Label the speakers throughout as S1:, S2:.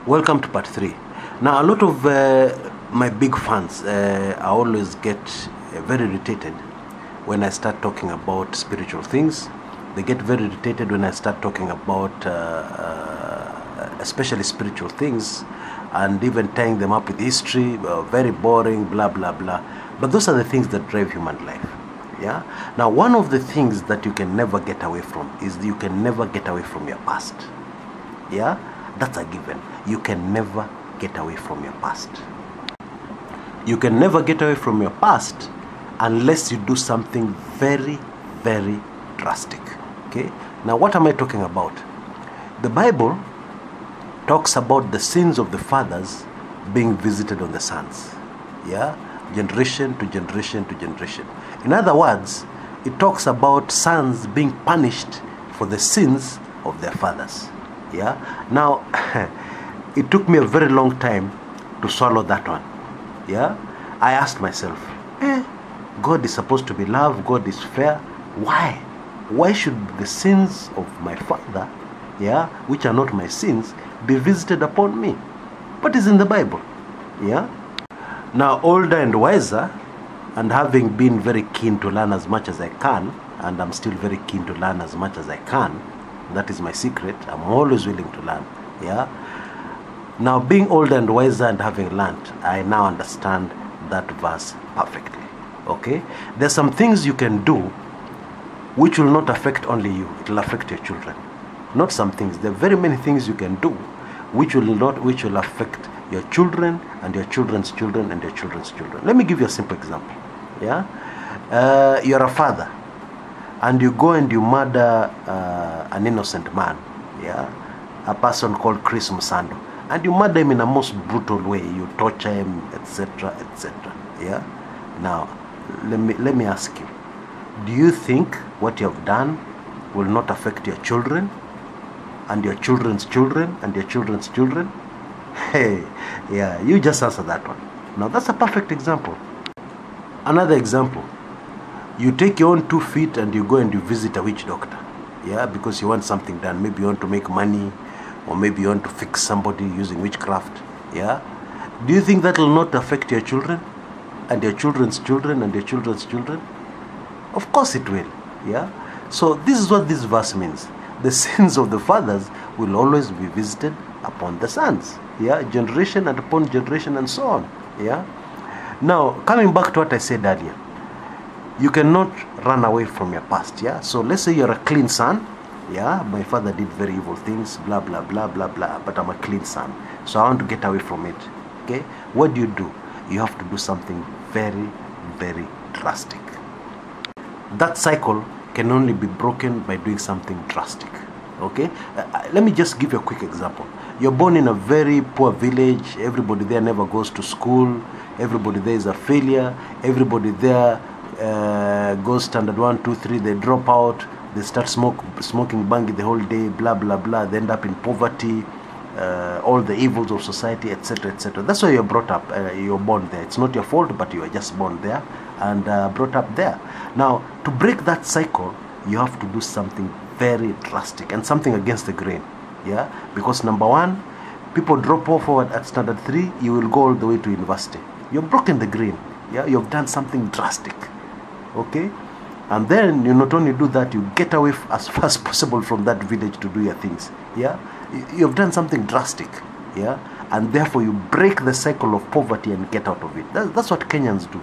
S1: Welcome to part 3. Now, a lot of my big fans I always get very irritated when I start talking about spiritual things. They get very irritated when I start talking about especially spiritual things, and even tying them up with history, very boring, blah blah blah. But those are the things that drive human life. Yeah. Now, one of the things that you can never get away from is you can never get away from your past. Yeah, that's a given. You can never get away from your past. You can never get away from your past unless you do something very, very drastic. Okay. Now, what am I talking about? The Bible talks about the sins of the fathers being visited on the sons. Yeah, generation to generation to generation. In other words, it talks about sons being punished for the sins of their fathers. Yeah. Now, it took me a very long time to swallow that one. Yeah. I asked myself, God is supposed to be love, God is fair. Why? Why should the sins of my father, yeah, which are not my sins, be visited upon me? What is in the Bible? Yeah. Now, older and wiser, and having been very keen to learn as much as I can, and I'm still very keen to learn as much as I can, that is my secret. I'm always willing to learn. Yeah. Now, being older and wiser and having learned, I now understand that verse perfectly. Okay. There's some things you can do which will not affect only you, it will affect your children. Not some things. There are very many things you can do which will affect your children and your children's children and your children's children. Let me give you a simple example. Yeah. You're a father and you go and you murder an innocent man. Yeah. A person called Chris Musando. And you murder him in a most brutal way. You torture him, etc., etc. Yeah. Now, let me ask you: do you think what you have done will not affect your children, and your children's children, and your children's children? Hey, yeah. You just answer that one. Now, that's a perfect example. Another example: you take your own 2 feet and you go and you visit a witch doctor. Yeah, because you want something done. Maybe you want to make money, or maybe you want to fix somebody using witchcraft. Yeah. Do you think that will not affect your children and your children's children and your children's children? Of course it will. Yeah. So this is what this verse means. The sins of the fathers will always be visited upon the sons. Yeah. Generation and upon generation and so on. Yeah. Now, coming back to what I said earlier, you cannot run away from your past. Yeah. So let's say you're a clean son. Yeah, my father did very evil things, blah, blah, blah, blah, blah, but I'm a clean son. So I want to get away from it. Okay? What do? You have to do something very, very drastic. That cycle can only be broken by doing something drastic. Okay? Let me just give you a quick example. You're born in a very poor village. Everybody there never goes to school. Everybody there is a failure. Everybody there goes standard 1, 2, 3. They drop out. They start smoking bangi the whole day, blah, blah, blah. They end up in poverty, all the evils of society, etc., etc. That's why you're brought up. You're born there. It's not your fault, but you are just born there and brought up there. Now, to break that cycle, you have to do something very drastic and something against the grain. Yeah? Because number one, people drop off at standard 3, you will go all the way to university. You've broken the grain. Yeah? You've done something drastic. Okay? And then you not only do that, you get away as far as possible from that village to do your things. Yeah, you've done something drastic. Yeah, and therefore you break the cycle of poverty and get out of it. That's what Kenyans do.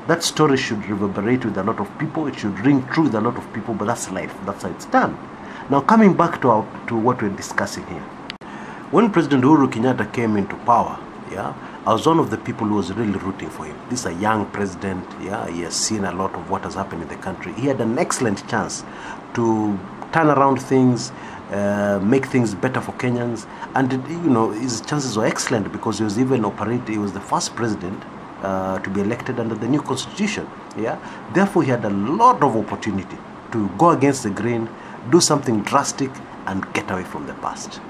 S1: That story should reverberate with a lot of people. It should ring true with a lot of people. But that's life. That's how it's done. Now, coming back to what we're discussing here, when President Uhuru Kenyatta came into power, yeah, I was one of the people who was really rooting for him. This is a young president. Yeah, he has seen a lot of what has happened in the country. He had an excellent chance to turn around things, make things better for Kenyans, and his chances were excellent because he was even he was the first president to be elected under the new constitution. Yeah, therefore he had a lot of opportunity to go against the grain, do something drastic, and get away from the past.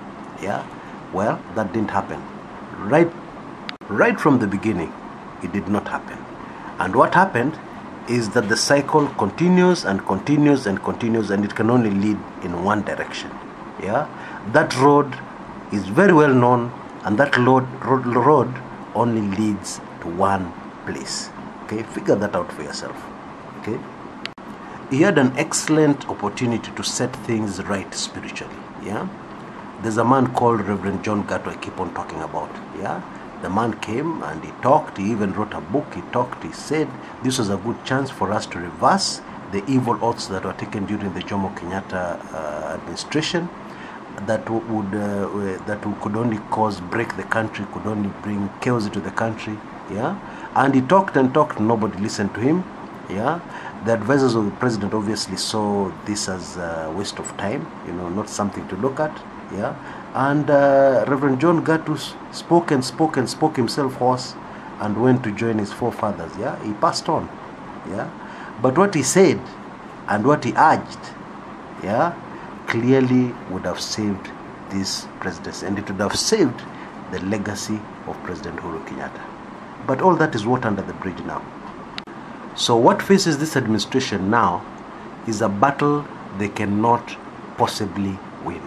S1: Yeah, well, that didn't happen. Right from the beginning, it did not happen. And what happened is that the cycle continues and continues and continues, and it can only lead in one direction. Yeah, that road is very well known, and that road only leads to one place. Okay, figure that out for yourself. Okay, he had an excellent opportunity to set things right spiritually. Yeah, there's a man called Reverend John Gatto I keep on talking about. Yeah, the man came and he talked. He even wrote a book. He talked. He said this was a good chance for us to reverse the evil oaths that were taken during the Jomo Kenyatta administration, that could only break the country, could only bring chaos into the country. Yeah, and he talked and talked. Nobody listened to him. Yeah, the advisors of the president obviously saw this as a waste of time. Not something to look at. Yeah, and Reverend John Gatto spoke himself hoarse and went to join his forefathers. Yeah, he passed on. Yeah, but what he said and what he urged, yeah, clearly would have saved this presidency, and it would have saved the legacy of President Uhuru Kenyatta. But all that is water under the bridge now. So what faces this administration now is a battle they cannot possibly win.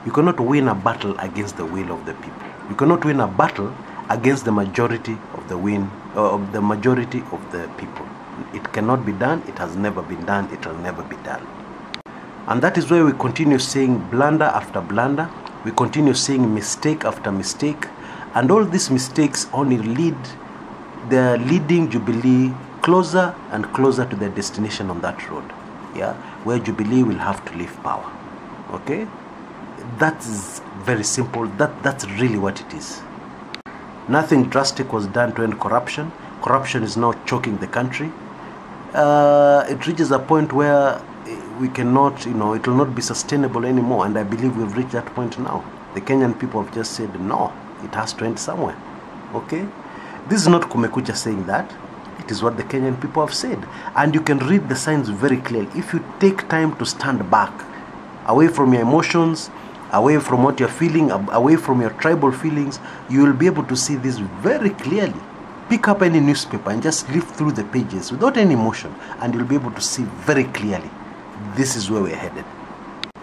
S1: You cannot win a battle against the will of the people. You cannot win a battle against the majority of the majority of the people. It cannot be done. It has never been done. It will never be done. And that is why we continue seeing blunder after blunder. We continue seeing mistake after mistake. And all these mistakes only they're leading Jubilee closer and closer to their destination on that road. Yeah, where Jubilee will have to leave power. Okay? That is very simple. That's really what it is. Nothing drastic was done to end corruption. Corruption is now choking the country. It reaches a point where we cannot, it will not be sustainable anymore. And I believe we've reached that point now. The Kenyan people have just said, no, it has to end somewhere. Okay? This is not Kumekucha saying that. It is what the Kenyan people have said. And you can read the signs very clearly. If you take time to stand back, away from your emotions, away from what you're feeling, away from your tribal feelings, you will be able to see this very clearly. Pick up any newspaper and just leaf through the pages without any emotion, and you'll be able to see very clearly this is where we're headed.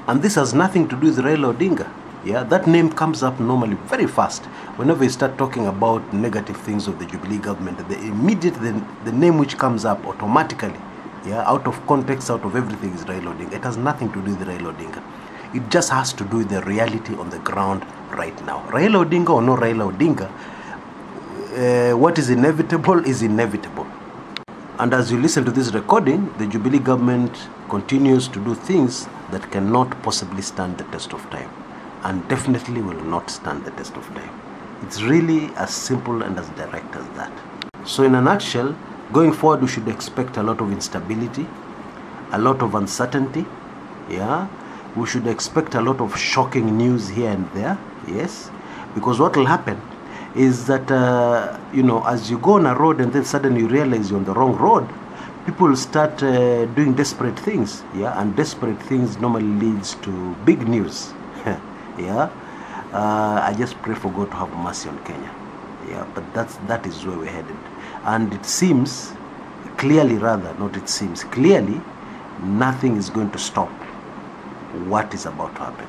S1: And this has nothing to do with Raila Odinga. Yeah, that name comes up normally very fast. Whenever you start talking about negative things of the Jubilee government, the name which comes up automatically, yeah, out of context, out of everything, is Raila Odinga. It has nothing to do with Raila Odinga. It just has to do with the reality on the ground right now. Raila Odinga or no Raila Odinga, what is inevitable is inevitable. And as you listen to this recording, the Jubilee government continues to do things that cannot possibly stand the test of time, and definitely will not stand the test of time. It's really as simple and as direct as that. So in a nutshell, going forward, we should expect a lot of instability, a lot of uncertainty. Yeah, we should expect a lot of shocking news here and there. Yes, because what will happen is that as you go on a road and then suddenly you realize you're on the wrong road, people will start doing desperate things. Yeah, and desperate things normally leads to big news. Yeah, I just pray for God to have mercy on Kenya. Yeah, but that is where we're headed. And it seems clearly, clearly, nothing is going to stop what is about to happen.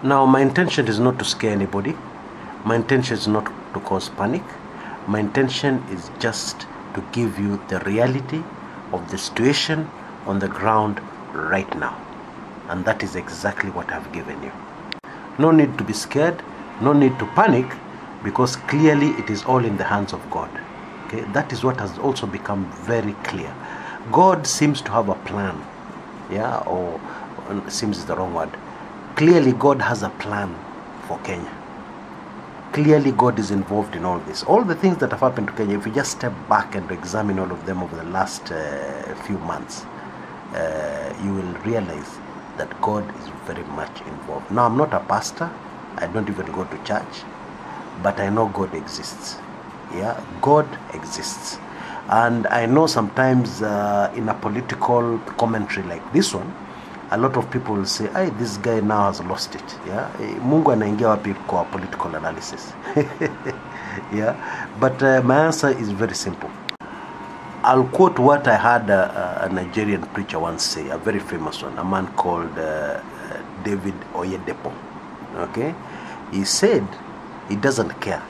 S1: Now, my intention is not to scare anybody. My intention is not to cause panic. My intention is just to give you the reality of the situation on the ground right now. And that is exactly what I've given you. No need to be scared, no need to panic, because clearly it is all in the hands of God. Okay, that is what has also become very clear. God seems to have a plan. Yeah, or seems is the wrong word. Clearly God has a plan for Kenya. Clearly God is involved in all this. All the things that have happened to Kenya, if you just step back and examine all of them over the last few months, you will realize that God is very much involved. Now, I'm not a pastor. I don't even go to church. But I know God exists. Yeah, God exists. And I know sometimes in a political commentary like this one, a lot of people will say, hey, this guy now has lost it. Yeah, Mungu anaingia wapi kwa political analysis. Yeah, but my answer is very simple. I'll quote what I heard a Nigerian preacher once say, a very famous one, a man called David Oyedepo. Okay, He said he doesn't care.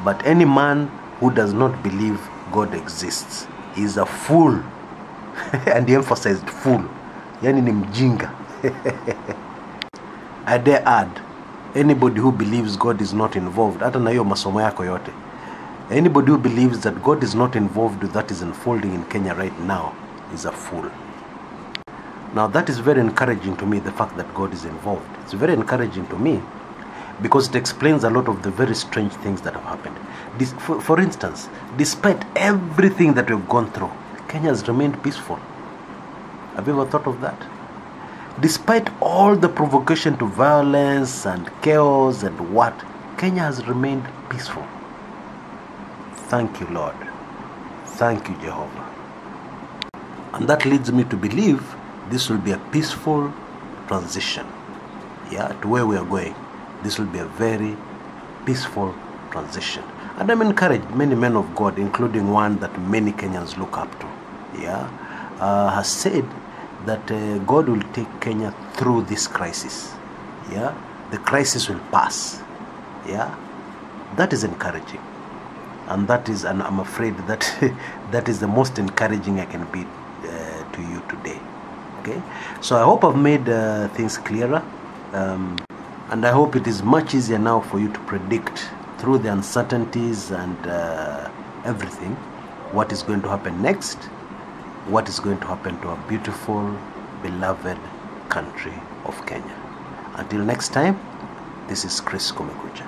S1: But any man who does not believe God exists is a fool. And he emphasized fool. Yani ni mjinga. I dare add, anybody who believes God is not involved, hata na hiyo masomo yako yote, anybody who believes that God is not involved with that is unfolding in Kenya right now is a fool. Now that is very encouraging to me, the fact that God is involved. It's very encouraging to me because it explains a lot of the very strange things that have happened. For instance, despite everything that we've gone through, Kenya has remained peaceful. Have you ever thought of that? Despite all the provocation to violence and chaos and what, Kenya has remained peaceful. Thank you, Lord. Thank you, Jehovah. And that leads me to believe this will be a peaceful transition, to where we are going. This will be a very peaceful transition. And I'm encouraged. Many men of God, including one that many Kenyans look up to, has said that God will take Kenya through this crisis. The crisis will pass. That is encouraging. And I'm afraid that that is the most encouraging I can be to you today. Okay, so I hope I've made things clearer, and I hope it is much easier now for you to predict through the uncertainties and everything what is going to happen next, what is going to happen to our beautiful, beloved country of Kenya. Until next time, this is Chris Kumekucha.